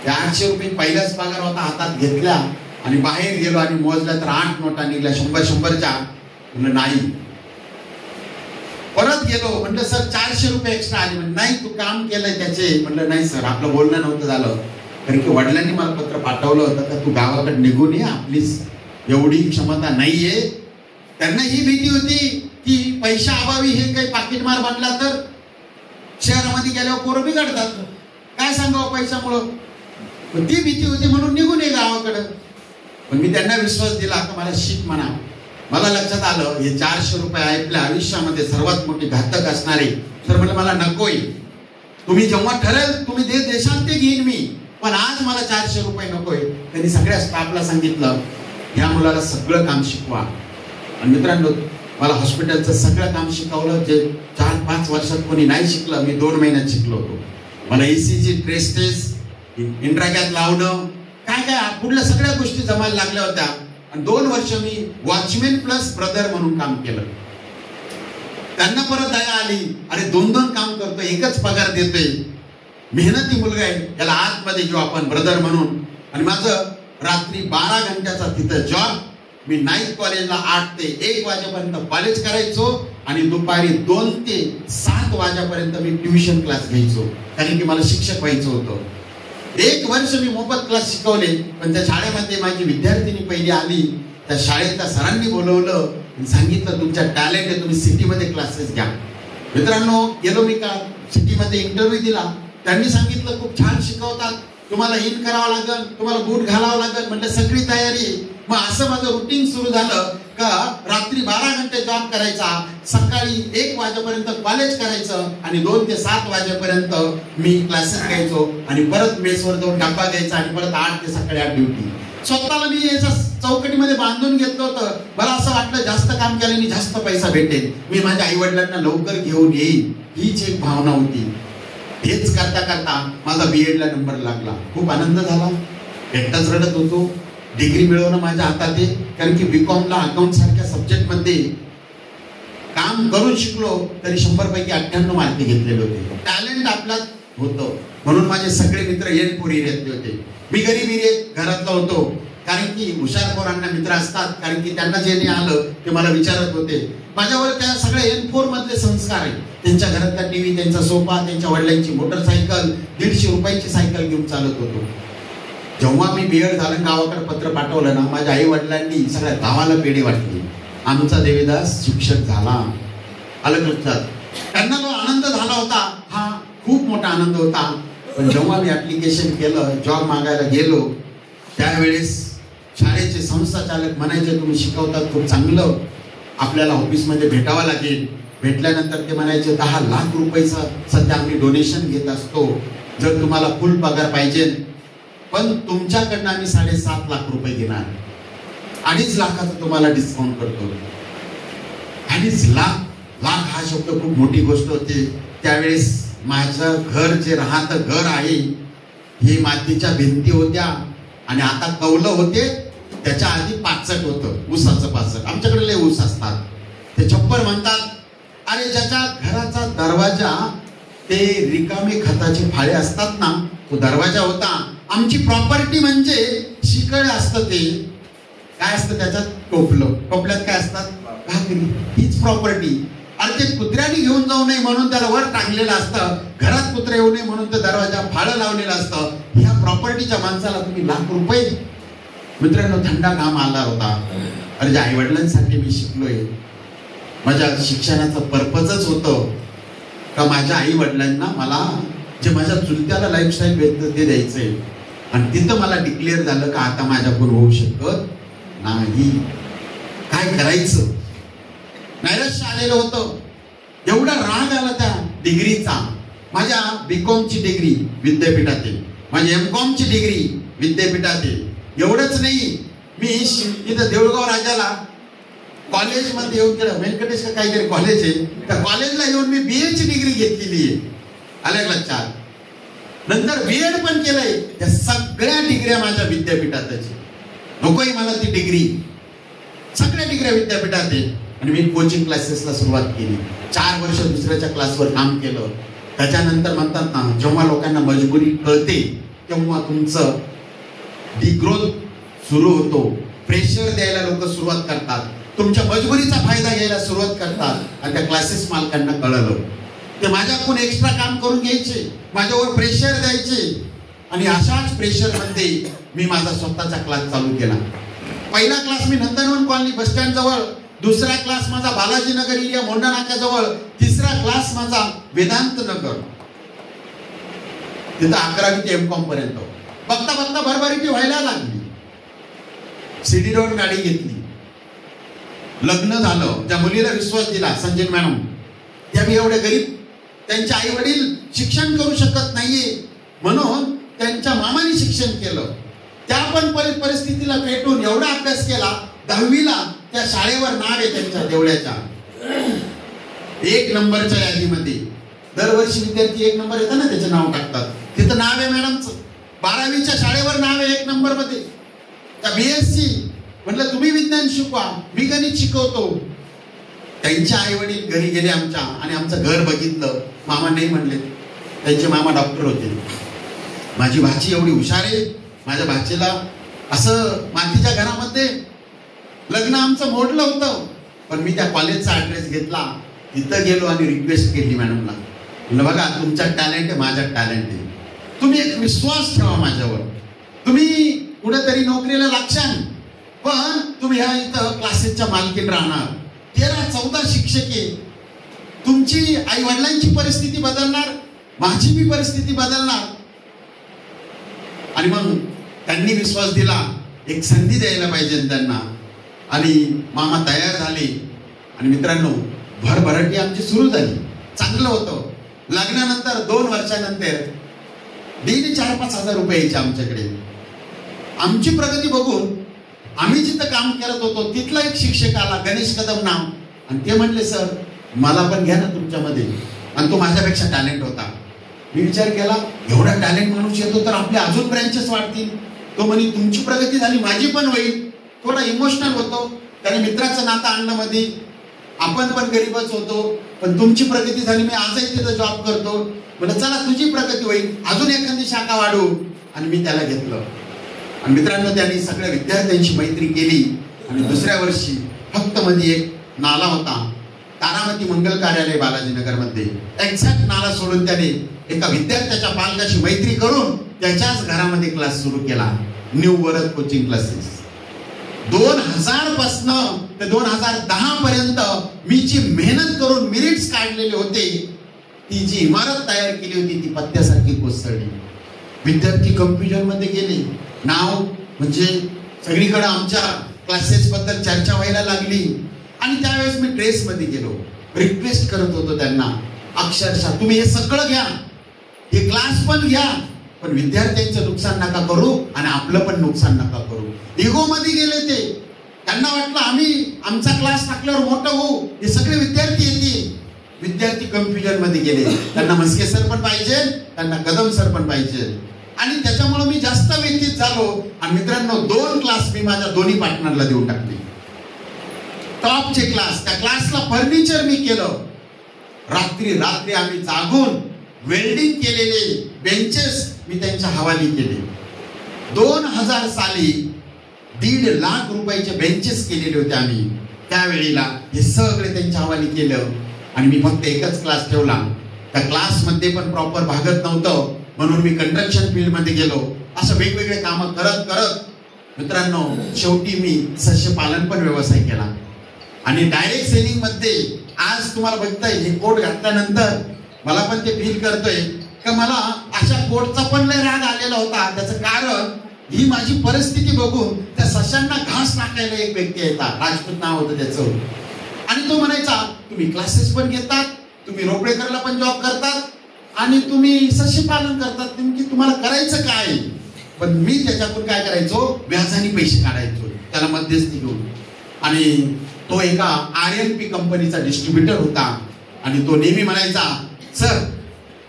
त्या 800 रुपये पहिलाच पगार होता हातात घेतल्या आणि बाहेर गेलो आणि मोजल्या तर 8 नोटा निघल्या 100-100च्या. म्हणलं नाही. परत गेलो, म्हटलं सर 400 रुपये एक्स्ट्रा आले. म्हणजे नाही तू काम केलंय त्याचे. म्हटलं नाही सर आपलं बोलणं नव्हतं झालं, कारण की वडिलांनी मला पत्र पाठवलं होतं का तू गावाकडे निघून ये, आपलीच एवढी क्षमता नाहीये. त्यांना ही भीती होती की पैशा अभावी हे काही पाकिटमार बनला तर शहरामध्ये गेल्यावर पोरं बिघडतात. काय सांगावं पैशामुळं. ती भीती होती म्हणून निघून ये गावाकडं. पण मी त्यांना विश्वास दिला का मला शिक म्हणा. मला लक्षात आलं हे 400 रुपये आपल्या आयुष्यामध्ये सर्वात मोठी घातक असणारे. तर म्हटलं मला नकोय. तुम्ही जेव्हा ठरेल तुम्ही जे देशाल ते घेईन मी, पण आज मला 400 रुपये नकोय. त्यांनी सगळ्या स्टाफला सांगितलं ह्या मुलाला सगळं काम शिकवा. आणि मित्रांनो मला हॉस्पिटलचं सगळं काम शिकवलं जे 4-5 वर्षात कोणी नाही शिकलं. मी 2 महिन्यात शिकलो होतो. मला ECG ट्रेस टेस्ट इंट्राकॅथ लावणं काय काय पुढल्या सगळ्या गोष्टी जमायला लागल्या होत्या. आणि 2 वर्ष मी वॉचमॅन प्लस ब्रदर म्हणून काम केलं. त्यांना परत दया आली, अरे 2-2 काम करतो एकच पगार देतोय, मेहनती मुलगा आहे, त्याला आतमध्ये घेऊ आपण ब्रदर म्हणून. आणि माझं रात्री 12 घंट्याचा तिथं जॉब. मी नाईट कॉलेजला 8 ते 1 वाजेपर्यंत कॉलेज करायचो आणि दुपारी 2 ते 7 वाजेपर्यंत मी ट्युशन क्लास घ्यायचो, कारण की मला शिक्षक व्हायचं होतं. 1 वर्ष मी मोफत क्लास शिकवले. पण त्या शाळेमध्ये माझी विद्यार्थिनी पहिली आली. त्या शाळेच्या सरांनी बोलवलं आणि सांगितलं तुमच्या टॅलेंट आहे, तुम्ही सिटीमध्ये क्लासेस घ्या. मित्रांनो गेलो मी का सिटीमध्ये इंटरव्ह्यू दिला. त्यांनी सांगितलं खूप छान शिकवतात, तुम्हाला इन करावं लागेल, तुम्हाला बूट घालावं लागेल. म्हटलं सगळी तयारी. मग असं माझं रुटीन सुरू झालं का रात्री 12 घंटे जॉब करायचा, सकाळी 1 वाजेपर्यंत कॉलेज करायचं आणि 2 ते 7 वाजेपर्यंत मी क्लासेस घ्यायचो आणि परत मेसवर जाऊन डब्बा घ्यायचा आणि परत 8 ते सकाळी 8 ड्युटी. स्वतःला मी याच्या चौकटीमध्ये बांधून घेतलं होतं. मला असं वाटलं जास्त काम केल्याने जास्त पैसा भेटेल, मी माझ्या आई वडिलांना लवकर घेऊन येईल, हीच एक भावना होती. हेच करता करता माझा BEdला नंबर लागला. खूप आनंद झाला. एकटाच रडत होतो. डिग्री मिळवणं माझ्या हातात आहे, कारण की BComला अकाउंट सारख्या सब्जेक्टमध्ये काम करून शिकलो तरी 100 पैकी 98 मार्क घेतलेले होते. टॅलेंट आपल्यात होतं म्हणून माझे सगळे मित्र येणपुरी घेतले होते. मी गरीबी घरातला होतो, कारण की हुशार पोरांना मित्र असतात, कारण की त्यांना जे नाही आलं ते मला विचारत होते. माझ्यावर त्या सगळ्या N4 मधले संस्कार आहेत. त्यांच्या घरातला टीव्ही, त्यांचा सोफा, त्यांच्या वडिलांची मोटरसायकल, 150 रुपयाची सायकल घेऊन चालत होतो. जेव्हा मी BEd झालं गावाकडे पत्र पाठवलं ना, माझ्या आई वडिलांनी सगळ्या गावाला पेढे वाटले. आमचा देवीदास शिक्षक झाला. आलं लक्षात. त्यांना जो आनंद झाला होता हा खूप मोठा आनंद होता. पण जेव्हा मी ऍप्लिकेशन केलं, जॉब मागायला गेलो, त्यावेळेस शाळेचे संस्थाचालक म्हणायचे तुम्ही शिकवतात खूप चांगलं, आपल्याला ऑफिसमध्ये भेटावं लागेल. भेटल्यानंतर ते म्हणायचे 10 लाख रुपयाचा सध्या आम्ही डोनेशन घेत असतो, जर तुम्हाला फुल पगार पाहिजे, पण तुमच्याकडनं आम्ही 7.5 लाख रुपये घेणार, 2.5 लाखाचं तुम्हाला डिस्काउंट करतो. 2.5 लाख हा शब्द खूप मोठी गोष्ट होती. त्यावेळेस माझं घर जे राहतं घर आहे हे मातीच्या भिंती होत्या आणि आता कौलं होते. त्याच्या आधी पाचट होतं, ऊसाचं पाचट. आमच्याकडे लय ऊस असतात, ते छप्पर म्हणतात. अरे ज्याच्या घराचा दरवाजा ते रिकामे खताचे फाळे असतात ना, तो दरवाजा होता. आमची प्रॉपर्टी म्हणजे शिकळे असतं, ते काय असतं त्याच्यात टोपलं, टोपल्यात काय असतात भाकरी, हीच प्रॉपर्टी. अरे ते कुत्र्याने घेऊन जाऊ नये म्हणून त्याला वर टांगलेलं असतं, घरात कुत्रे येऊ नये म्हणून ते दरवाजा फाळं लावलेलं असतं. ह्या प्रॉपर्टीच्या माणसाला तुम्ही लाख रुपये. मित्रांनो थंडा घाम आला होता. अरे ज्या आई वडिलांसाठी मी शिकलोय, माझ्या शिक्षणाचं पर्पजच होतं का माझ्या आई वडिलांना मला जे माझ्या चुलत्याला लाईफस्टाईल भेटतं ते द्यायचंय. आणि तिथं मला डिक्लेअर झालं का आता माझ्याकडून होऊ शकत नाही. काय करायचं, नैराश्य आलेलं होतं. एवढा राग आला त्या डिग्रीचा. माझ्या BComची डिग्री विद्यापीठातील, माझी MComची डिग्री विद्यापीठातील. एवढंच नाही, मी इथं देऊळगाव राजाला कॉलेजमध्ये येऊन केलं, व्यंकटेश का काहीतरी कॉलेज आहे, त्या कॉलेजला येऊन मी BAची डिग्री घेतलेली आहे. आलं लक्षात. नंतर BEd पण केलंय. त्या सगळ्या डिग्र्या माझ्या विद्यापीठातच. नकोय मला ती डिग्री, सगळ्या डिग्र्या विद्यापीठात आहे. आणि मी कोचिंग क्लासेसला सुरुवात केली. 4 वर्ष दुसऱ्याच्या क्लासवर काम केलं. त्याच्यानंतर म्हणतात ना, जेव्हा लोकांना मजबुरी कळते तेव्हा तुमचं डिग्रोथ सुरू होतो. प्रेशर द्यायला लोक सुरुवात करतात, तुमच्या मजबुरीचा फायदा घ्यायला सुरुवात करतात. आणि त्या क्लासेस मालकांना कळलं, ते माझ्याकडून एक्स्ट्रा काम करून घ्यायचे, माझ्यावर प्रेशर द्यायचे. आणि अशाच प्रेशर मध्ये मी माझा स्वतःचा क्लास चालू केला. पहिला क्लास मी नंदनवन कॉलनी बस स्टँड जवळ, दुसरा क्लास माझा बालाजी नगर एरिया मोंढा नाक्याजवळ, तिसरा क्लास माझा वेदांत नगर, तिथं 11वी ते M.Com पर्यंत. बघता बघता भरभराटी व्हायला लागली. सीडी रोड गाडी घेतली, लग्न झालं. ज्या मुलीला विश्वास दिला संजय मॅडम, त्या मी एवढे गरीब, त्यांचे आई वडील शिक्षण करू शकत नाहीये म्हणून त्यांच्या मामाने शिक्षण केलं. त्या पण परिस्थितीला पेटून एवढा अभ्यास केला, 10वीला त्या शाळेवर नाव आहे त्यांच्या देवळ्याच्या 1 नंबरच्या यादीमध्ये. दरवर्षी विद्यार्थी 1 नंबर येतं ना, त्याचं नाव टाकतात, तिथं नाव आहे मॅडमचं. 12वीच्या शाळेवर नाव आहे 1 नंबर मध्ये. त्या BSc म्हटलं तुम्ही विज्ञान शिकवा, मी गणित शिकवतो. त्यांच्या आई वडील घरी गेले आमच्या आणि आमचं घर बघितलं. मामा नाही म्हणले, त्यांचे मामा डॉक्टर होते. माझी भाची एवढी हुशार आहे, माझ्या भाचीला असं मातीच्या घरामध्ये लग्न आमचं मोडलं होतं. पण मी त्या कॉलेजचा ऍड्रेस घेतला, तिथं गेलो आणि रिक्वेस्ट केली मॅडमला, म्हणलं बघा तुमच्यात टॅलेंट आहे, माझ्यात टॅलेंट आहे, तुम्ही एक विश्वास ठेवा माझ्यावर, तुम्ही कुठेतरी नोकरीला लागशाल, पण तुम्ही ह्या इथं क्लासेसच्या मालकीन राहणार. 13-14 शिक्षक आहे. तुमची आई वडिलांची परिस्थिती बदलणार, माझी बी परिस्थिती बदलणार. आणि मग त्यांनी विश्वास दिला, एक संधी द्यायला पाहिजे त्यांना. आणि मामा तयार झाले. आणि मित्रांनो, भरभराटी आमची सुरू झाली. चांगलं होतं. लग्नानंतर 2 वर्षानंतर डेली 4-5 हजार रुपये यायचे आमच्याकडे. आमची प्रगती बघून आम्ही जिथं काम करत होतो तिथला एक शिक्षक आला, गणेश कदम नाव, आणि ते म्हणले सर मला पण घ्या ना तुमच्यामध्ये. आणि तो माझ्यापेक्षा टॅलेंट होता. मी विचार केला, एवढा टॅलेंट माणूस येतो तर आपले अजून ब्रँचेस वाढतील. तो म्हणे तुमची प्रगती झाली माझी पण होईल. थोडा इमोशनल होतो, त्याने मित्राचं नातं आणलं मध्ये. आपण पण गरीबच होतो, पण तुमची प्रगती झाली, मी आजही तिथं जॉब करतो. म्हणजे चला तुझी प्रगती होईल, अजून एखादी शाखा वाढू. आणि मी त्याला घेतलं. आणि मित्रांनो, त्यांनी सगळ्या विद्यार्थ्यांची मैत्री केली. आणि दुसऱ्या वर्षी फक्त मध्ये एक नाला होता, तारामती मंगल कार्यालय बालाजी नगर मध्ये, एक्झॅक्ट नाला सोडून त्याने एका विद्यार्थ्याच्या पालकाशी मैत्री करून त्याच्याच घरामध्ये क्लास सुरू केला, न्यू वरद कोचिंग क्लासेस. 2000 पासून ते 2010 पर्यंत मी जी मेहनत करून मेरिट्स काढलेले होते, ती जी इमारत तयार केली होती ती पत्त्यासारखी कोसळली. विद्यार्थी कन्फ्युजन मध्ये गेले. नाव म्हणजे सगळीकडे आमच्या क्लासेस बद्दल चर्चा व्हायला लागली. आणि त्यावेळेस मी ड्रेस मध्ये गेलो, रिक्वेस्ट करत होतो त्यांना, अक्षरशः तुम्ही हे सगळं घ्या, हे क्लास पण घ्या, पण विद्यार्थ्यांचं नुकसान नका करू आणि आपलं पण नुकसान नका करू. इगो मध्ये गेले ते. त्यांना वाटलं आम्ही आमचा क्लास टाकल्यावर मोठं होऊ, हे सगळे विद्यार्थी येतील. विद्यार्थी कन्फ्युजन मध्ये गेले. त्यांना मस्के सर पण पाहिजे, त्यांना कदम सर पण पाहिजे. आणि त्याच्यामुळे मी जास्त व्यथित झालो. आणि मित्रांनो, 2 क्लास मी माझ्या दोन्ही पार्टनरला देऊन टाकले, टॉपचे क्लास. त्या क्लासला फर्निचर मी केलं. रात्री रात्री आम्ही जागून वेल्डिंग केलेले बेंचेस मी त्यांच्या हवाली केले. 2000 साली 1.5 लाख रुपयाचे बेंचेस केलेले होते आम्ही त्यावेळेला. हे सगळे त्यांच्या हवाली केलं. आणि मी फक्त एकच क्लास ठेवला. त्या क्लासमध्ये पण प्रॉपर भागत नव्हतं, म्हणून मी कंस्ट्रक्शन फील्ड मध्ये गेलो. असं वेगवेगळे कामं करत करत मित्रांनो, शेवटी मी सस्य पालन पण व्यवसाय केला. आणि डायरेक्ट सेलिंग मध्ये आज तुम्हाला बघताय, हे कोट घातल्यानंतर मला पण ते फील करतोय का मला अशा कोटचा पण लय राग आलेला होता. त्याचं कारण ही माझी परिस्थिती बघून त्या सशांना घास टाकायला एक व्यक्ती येतात, राजपूत नाव होतं त्याचं. आणि तो म्हणायचा, तुम्ही क्लासेस पण घेतात, तुम्ही रोकडेकरला पण जॉब करतात आणि तुम्ही सस्य पालन करतात, नेमकी तुम्हाला करायचं काय? पण मी त्याच्यातून काय करायचो, व्याजाने पैसे काढायचो त्याला मध्यस्थी घेऊन. आणि तो एका RLP कंपनीचा डिस्ट्रीब्युटर होता. आणि तो नेहमी म्हणायचा, सर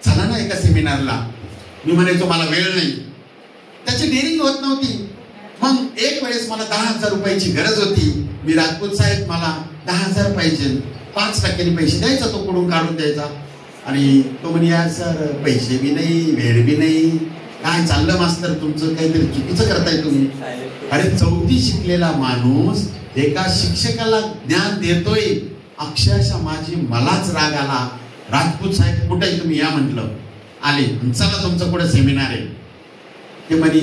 चला ना एका सेमिनारला. मी म्हणायचो मला वेळ नाही. त्याची डेअरिंग होत नव्हती. मग एक वेळेस मला 10,000 रुपयाची गरज होती. मी राजपूत साहेब मला 10,000 पाहिजे, 5% पैसे द्यायचा, तो कुठून काढून द्यायचा. आणि तो म्हणे, यार सर पैसे बी नाही, वेळ बी नाही, काय चाललं मास्तर तुमचं, काहीतरी चुकीचं करताय तुम्ही. अरे 4थी शिकलेला माणूस एका शिक्षकाला ज्ञान देतोय. अक्षरशः मलाच राग आला. राजपूत साहेब कुठे आहे तुम्ही, या म्हटलं. आले, चला तुमचं कुठे सेमिनार आहे. ते म्हणे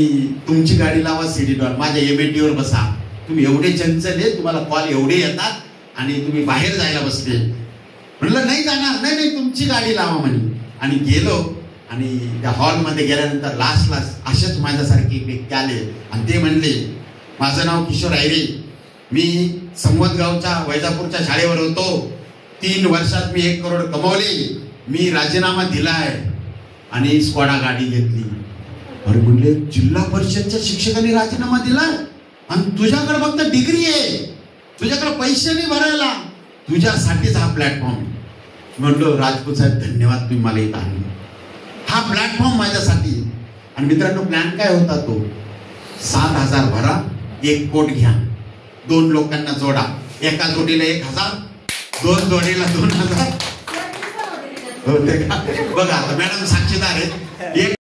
तुमची गाडी लावा सिडीवर, माझ्या MAT वर बसा. तुम्ही एवढे चंचल आहे, तुम्हाला कॉल एवढे येतात आणि तुम्ही बाहेर जायला बसले. म्हणलं नाही जाणार, नाही नाही तुमची गाडी लावा म्हणे. आणि गेलो आणि त्या हॉलमध्ये गेल्यानंतर लास्टला असेच माझ्यासारखे एक व्यक्ती आले आणि ते म्हणले माझं नाव किशोर आयरे, मी संवतगावच्या वैजापूरच्या शाळेवर होतो. 3 वर्षात मी 1 करोड कमवले. मी राजीनामा दिलाय आणि स्कॉडा गाडी घेतली. अरे म्हणले जिल्हा परिषदच्या शिक्षकांनी राजीनामा दिला आणि तुझ्याकडे फक्त डिग्री आहे, तुझ्याकडे पैसे नाही भरायला, तुझ्यासाठीच हा प्लॅटफॉर्म. म्हणलो राजपूत साहेब धन्यवाद, तुम्ही मला इथं आणलं. हा प्लॅटफॉर्म माझ्यासाठी. आणि मित्रांनो प्लॅन काय होता तो, 7,000 भरा, 1 कोट घ्या, 2 लोकांना जोडा, एका जोडीला 1,000, 2 जोडीला 2,000. बघा आता मॅडम साक्षीदार आहेत.